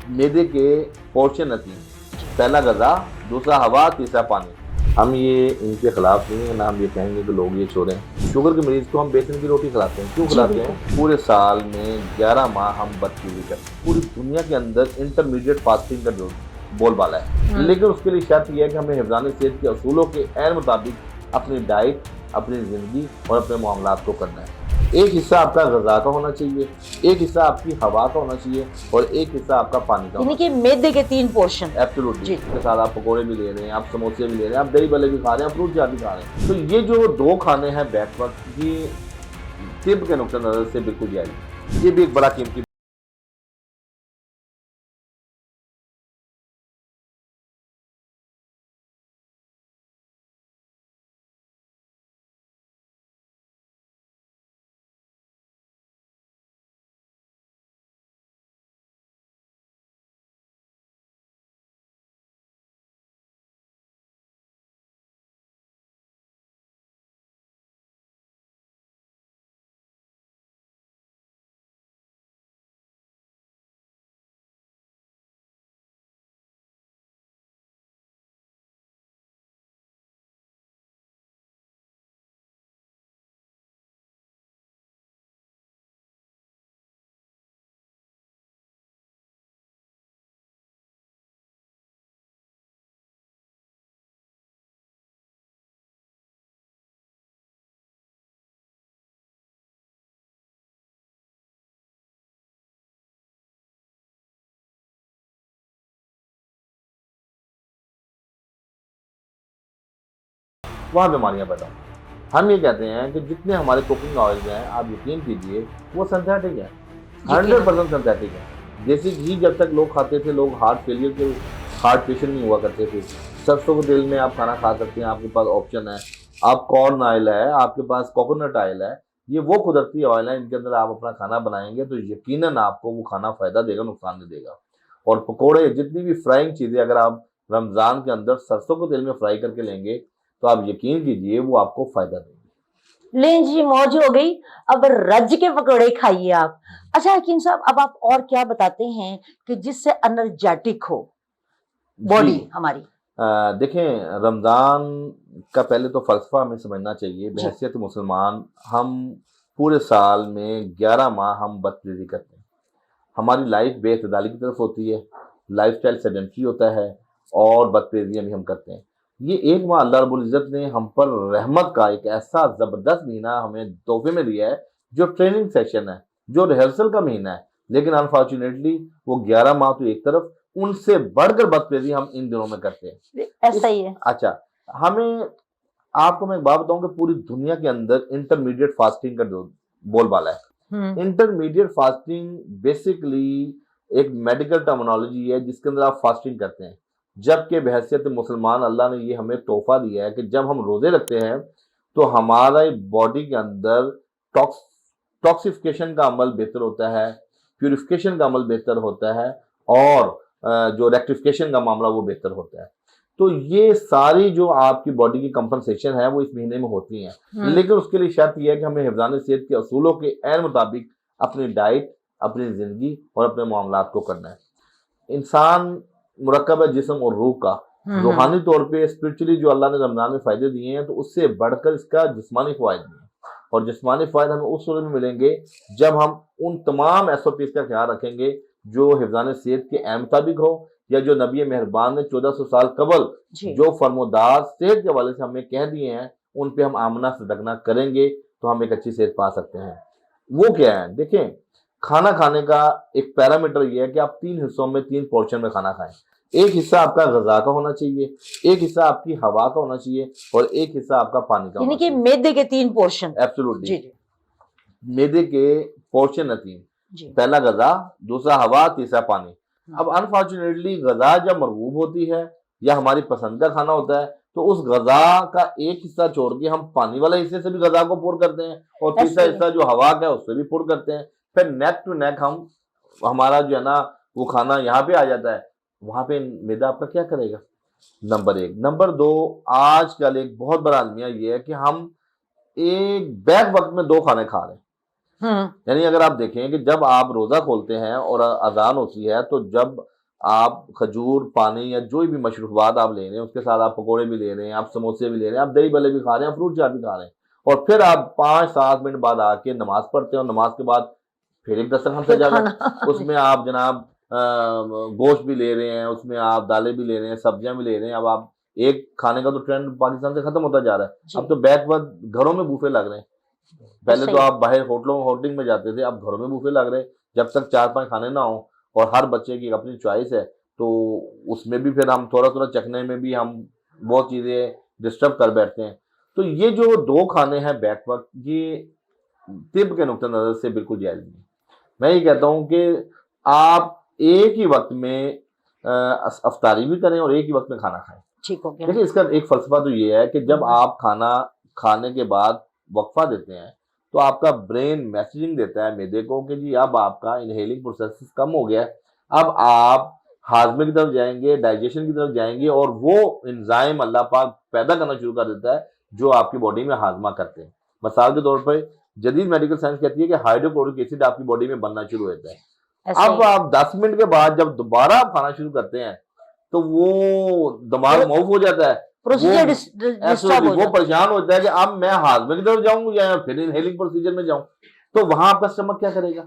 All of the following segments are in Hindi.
मैदे के पोर्शन है तीन। पहला गजा, दूसरा हवा, तीसरा पानी। हम ये इनके खिलाफ नहीं है ना, हम ये कहेंगे कि लोग ये छोड़ें। शुगर के मरीज को हम बेसन की रोटी खिलाते हैं। क्यों खिलाते हैं? पूरे साल में 11 माह हम बदतमीजी करते हैं। पूरी दुनिया के अंदर इंटरमीडिएट फास्टिंग का जो बोलबाला है, लेकिन उसके लिए शर्त यह है कि हमें हिफ्ज़ान सेहत के असूलों के ऐन मुताबिक अपनी डाइट, अपनी ज़िंदगी और अपने मामलात को करना है। एक हिस्सा आपका गज़ा का होना चाहिए, एक हिस्सा आपकी हवा का होना चाहिए और एक हिस्सा आपका पानी का। यानी कि मैदे के 3 पोर्शन। एब्सोल्युटली। इसके साथ आप पकोड़े भी ले रहे हैं, आप समोसे भी ले रहे हैं, आप दही भल्ले भी खा रहे हैं, फ्रूट चाट भी खा रहे हैं। तो ये जो 2 खाने हैं बैक वक्त, ये तिब के नुक्ता नज़र से बिल्कुल जायज़ है। ये भी एक बड़ा कीमती वहाँ बीमारियाँ पैदा हों। हम ये कहते हैं कि जितने हमारे कुकिंग ऑयल्स हैं, आप यकीन कीजिए वो सिंथेटिक है, 100% सिंथेटिक है। देसी घी जब तक लोग खाते थे, लोग हार्ट फेलियर के हार्ट पेशेंट नहीं हुआ करते थे। सरसों के तेल में आप खाना खा सकते हैं, आपके पास ऑप्शन है। आप कॉर्न ऑयल है, आपके पास कोकोनट ऑयल है, ये वो कुदरती ऑयल है, इनके अंदर आप अपना खाना बनाएंगे तो यकीनन आपको वो खाना फ़ायदा देगा, नुकसान नहीं देगा। और पकोड़े, जितनी भी फ्राइंग चीज़ें अगर आप रमज़ान के अंदर सरसों के तेल में फ्राई करके लेंगे तो आप यकीन कीजिए वो आपको फ़ायदा देंगे। लें जी, मौज हो गई। अब रज के पकौड़े खाइए आप। अच्छा हकीम साहब, अब आप और क्या बताते हैं कि जिससे एनर्जेटिक हो बॉडी हमारी? देखें, रमज़ान का पहले तो फ़लसफ़ा हमें समझना चाहिए। जी। बहैसियत मुसलमान हम पूरे साल में 11 माह हम बदतमीज़ी करते हैं। हमारी लाइफ बेइतदाली की तरफ होती है, लाइफ़स्टाइल सेडेंटरी होता है और बदतमीज़ियाँ भी हम करते हैं। ये एक माह अल्लाह रब्बुल इज़्ज़त ने हम पर रहमत का एक ऐसा ज़बरदस्त महीना हमें तोहफ़े में दिया है, जो ट्रेनिंग सेशन है, जो रिहर्सल का महीना है। लेकिन अनफॉर्चुनेटली वो 11 माह तो एक तरफ, उनसे बढ़कर बदतमीज़ी हम इन दिनों में करते हैं। ऐसा ही है। अच्छा, हमें आपको मैं एक बात बताऊँ कि पूरी दुनिया के अंदर इंटरमीडिएट फास्टिंग का जो बोलबाला है। इंटरमीडिएट फास्टिंग बेसिकली एक मेडिकल टर्मिनोलॉजी है जिसके अंदर आप फास्टिंग करते हैं। जबकि बहैसियत मुसलमान अल्लाह ने ये हमें तोहफ़ा दिया है कि जब हम रोज़े रखते हैं तो हमारा बॉडी के अंदर टॉक्सिफिकेशन का अमल बेहतर होता है, प्यूरिफिकेशन का अमल बेहतर होता है और जो रेक्टिफिकेशन का मामला वो बेहतर होता है। तो ये सारी जो आपकी बॉडी की कंपनसेशन है वो इस महीने में होती हैं। लेकिन उसके लिए शर्त ये है कि हमें हिफ्ज़ान सेहत के असूलों के ऐन मुताबिक अपनी डाइट, अपनी ज़िंदगी और अपने मामलात को करना है। इंसान मुरक्कब है जिस्म और रूह का। रूहानी तौर पे स्पिरिचुअली जो अल्लाह ने रमज़ान में फ़ायदे दिए हैं, तो उससे बढ़कर इसका जिस्मानी फ़वाइद भी हैं। और जिस्मानी फ़ायदे हमें उस सूरत में मिलेंगे जब हम उन तमाम एसओपीज़ का ख्याल रखेंगे जो हिफ्ज़ान सेहत के ऐन मुताबिक हो, या जो नबी मेहरबान ने 1400 साल कबल जो फरमोदार सेहत के हवाले से हमें कह दिए हैं, उन पे हम आमना सदकना करेंगे तो हम एक अच्छी सेहत पा सकते हैं। वो क्या है? देखें, खाना खाने का एक पैरामीटर ये है कि आप 3 हिस्सों में 3 पोर्शन में खाना खाएँ। एक हिस्सा आपका गज़ा का होना चाहिए, एक हिस्सा आपकी हवा का होना चाहिए और एक हिस्सा आपका पानी का होना यानी कि चाहिए। मैदे के 3 पोर्शन। एब्सोल्युटली। जी जी मैदे के पोर्शन है 3। जी। पहला गज़ा, दूसरा हवा, तीसरा पानी। अब अनफॉर्चुनेटली गज़ा जब मरगूब होती है या हमारी पसंद का खाना होता है, तो उस गज़ा का एक हिस्सा छोड़ के हम पानी वाले हिस्से से भी गज़ा को पूरा करते हैं और तीसरा हिस्सा जो हवा का है उससे भी पूरा करते हैं। फिर नेक टू नेक हम हमारा जो है ना वो खाना यहाँ पे आ जाता है। वहाँ पे मैदा आपका क्या करेगा? नंबर 1। नंबर 2, आजकल एक बहुत बड़ा अलमिया ये है कि हम एक बैक वक़्त में 2 खाने खा रहे हैं। यानी अगर आप देखें कि जब आप रोज़ा खोलते हैं और अज़ान होती है, तो जब आप खजूर, पानी या जो भी मशरूबात आप ले रहे हैं, उसके साथ आप पकोड़े भी ले रहे हैं, आप समोसे भी ले रहे हैं, आप दही भल्ले भी खा रहे हैं, फ्रूट चाट भी खा रहे हैं, और फिर आप 5-7 मिनट बाद आके नमाज पढ़ते हैं और नमाज के बाद फिर एक दस्तरखान फिर सजा हुआ है। खाना उसमें आप जनाब गोश्त भी ले रहे हैं, उसमें आप दालें भी ले रहे हैं, सब्जियां भी ले रहे हैं। अब आप एक खाने का तो ट्रेंड पाकिस्तान से खत्म होता जा रहा है। जी, अब तो बैकवर्ड घरों में बूफे लग रहे हैं। पहले तो सही आप बाहर होटलिंग में जाते थे, अब घरों में बूफे लग रहे हैं। जब तक 4-5 खाने ना हो और हर बच्चे की अपनी चॉइस है, तो उसमें भी फिर हम थोड़ा-थोड़ा चखने में भी हम बहुत चीज़ें डिस्टर्ब कर बैठते हैं। तो ये जो 2 खाने हैं बैक वक़्त, ये तिब के नुक्ते नज़र से बिल्कुल जायज़ नहीं है। मैं ये कहता हूँ कि आप एक ही वक़्त में अफ्तारी भी करें और एक ही वक़्त में खाना खाएँ। ठीक हो गया। देखिए, इसका एक फ़लसफ़ा तो ये है कि जब आप खाना खाने के बाद वक़फ़ा देते हैं, तो आपका ब्रेन मैसेजिंग देता है मैदे को कि जी अब आपका इनहेलिंग प्रोसेस कम हो गया है। अब आप हाज़मे की तरफ जाएँगे, डाइजेशन की तरफ जाएँगे और वो एंज़ाइम अल्लाह पाक पैदा करना शुरू कर देता है, जो आपकी बॉडी में हाज़मा करते हैं। मिसाल के तौर पे जदीद मेडिकल साइंस कहती है कि हाइड्रोक्लोरिक एसिड आपकी बॉडी में बनना शुरू हो जाता है। ऐसे अब ही आप 10 मिनट के बाद जब दोबारा आप खाना शुरू करते हैं, तो वो दिमाग मौफ हो जाता है। प्रोसीजर वो डिस्टर्ब एब्सोल्युटली हो वो जाता है। परेशान होता है कि अब मैं हाज़मे की तरफ जाऊँ या फिर इनहेलिंग प्रोसीजर में जाऊँ। तो वहाँ आपका स्टमक क्या करेगा?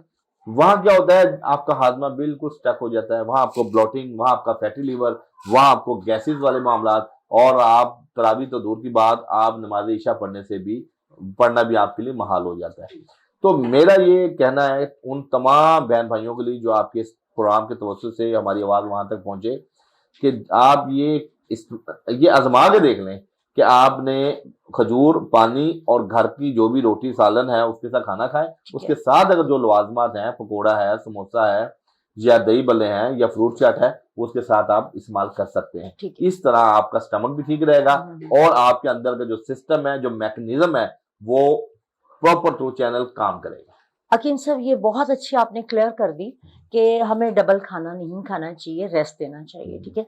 वहाँ क्या होता है, आपका हाज़मा बिल्कुल स्टक हो जाता है। वहाँ आपको ब्लोटिंग, वहाँ आपका फैटी लिवर, वहाँ आपको गैसेज़ वाले मामलात, और आप तरावी तो दूर की बात, आप नमाज़ इशा पढ़ना भी आपके लिए मुहाल हो जाता है। तो मेरा ये कहना है उन तमाम बहन भाइयों के लिए जो आपके इस प्रोग्राम के तवज्जुह से हमारी आवाज़ वहाँ तक पहुँचे, कि आप ये आज़मा के देख लें कि आपने खजूर, पानी और घर की जो भी रोटी सालन है उसके साथ खाना खाएँ। ठीक उसके है, साथ अगर जो लवाज़मात हैं, पकोड़ा है, समोसा है या दही भल्ले हैं या फ्रूट चाट है, वो उसके साथ आप इस्तेमाल कर सकते हैं। ठीक है। इस तरह आपका स्टमक भी ठीक रहेगा हम्म। और आपके अंदर का जो सिस्टम है, जो मैकेनिज़्म है, वो प्रॉपर थ्रू चैनल काम करेगा। हकीम साहब, ये बहुत अच्छी आपने क्लियर कर दी कि हमें डबल खाना नहीं खाना चाहिए, रेस्ट देना चाहिए, ठीक है।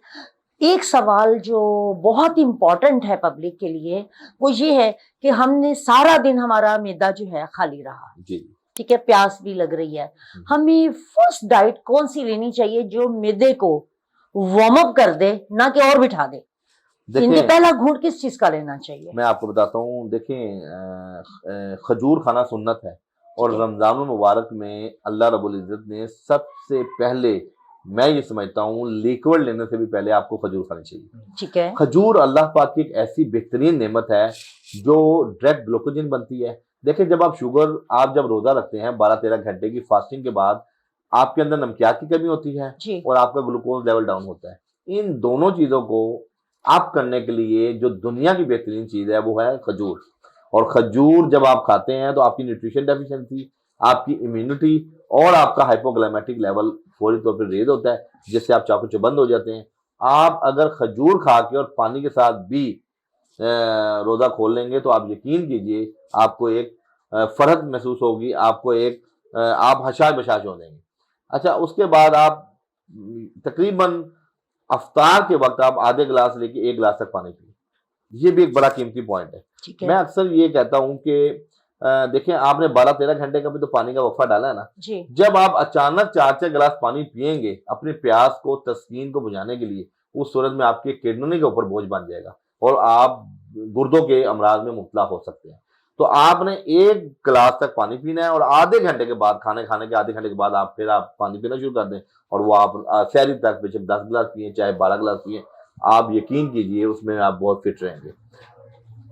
एक सवाल जो बहुत इम्पोर्टेंट है पब्लिक के लिए, वो ये है कि हमने सारा दिन हमारा मैदा जो है खाली रहा, जी। ठीक है, प्यास भी लग रही है। हमें फर्स्ट डाइट कौन सी लेनी चाहिए जो मैदे को वार्म अप कर दे, ना कि और बिठा दे? इनके देखिए, पहला घूंट किस चीज का लेना चाहिए? मैं आपको बताता हूँ। देखें, खजूर खाना सुन्नत है और ठीक है, रमज़ानुल मुबारक में अल्लाह रब्बुल इज़्ज़त ने सबसे पहले, मैं ये समझता हूँ, लिक्विड लेने से भी पहले आपको खजूर खानी चाहिए। ठीक है, खजूर अल्लाह पाक की एक ऐसी बेहतरीन नेमत है जो डायरेक्ट ग्लूकोजन बनती है। देखिए, जब आप जब रोज़ा रखते हैं 12-13 घंटे की फास्टिंग के बाद, आपके अंदर नमकियात की कमी होती है जी, और आपका ग्लूकोज लेवल डाउन होता है। इन दोनों चीज़ों को अप करने के लिए जो दुनिया की बेहतरीन चीज़ है वो है खजूर। और खजूर जब आप खाते हैं तो आपकी न्यूट्रिशन डेफिशिएंसी, आपकी इम्यूनिटी और आपका हाइपोग्लाइमेटिक लेवल फौरी तौर पर रेज़ होता है, जिससे आप चाकू चौबंद हो जाते हैं। आप अगर खजूर खा के और पानी के साथ भी रोज़ा खोल लेंगे तो आप यकीन कीजिए आपको एक फ़रहत महसूस होगी, आपको एक आप हशाश-बशाश हो जाएँगे। अच्छा, उसके बाद आप तकरीबन अफ्तार के वक़्त आप आधे गिलास लेके 1 गिलास तक पानी पिएँ। ये भी एक बड़ा कीमती पॉइंट है। ठीक मैं है, अक्सर ये कहता हूँ कि देखिए, आपने 12-13 घंटे का भी तो पानी का वक़्फ़ा डाला है ना। जी, जब आप अचानक 4-4 गिलास पानी पिएँगे अपनी प्यास को, तस्कीन को बुझाने के लिए, उस सूरत में आपके किडनी के ऊपर बोझ बन जाएगा और आप गुर्दों के अमराज में मुब्तला हो सकते हैं। तो आपने 1 गिलास तक पानी पीना है और आधे घंटे के बाद, खाने खाने के आधे घंटे के बाद आप पानी पीना शुरू कर दें और वो आप सहरी तक बेशक 10 गिलास पिएँ, चाहे 12 गिलास पिएँ, आप यकीन कीजिए उसमें आप बहुत फिट रहेंगे।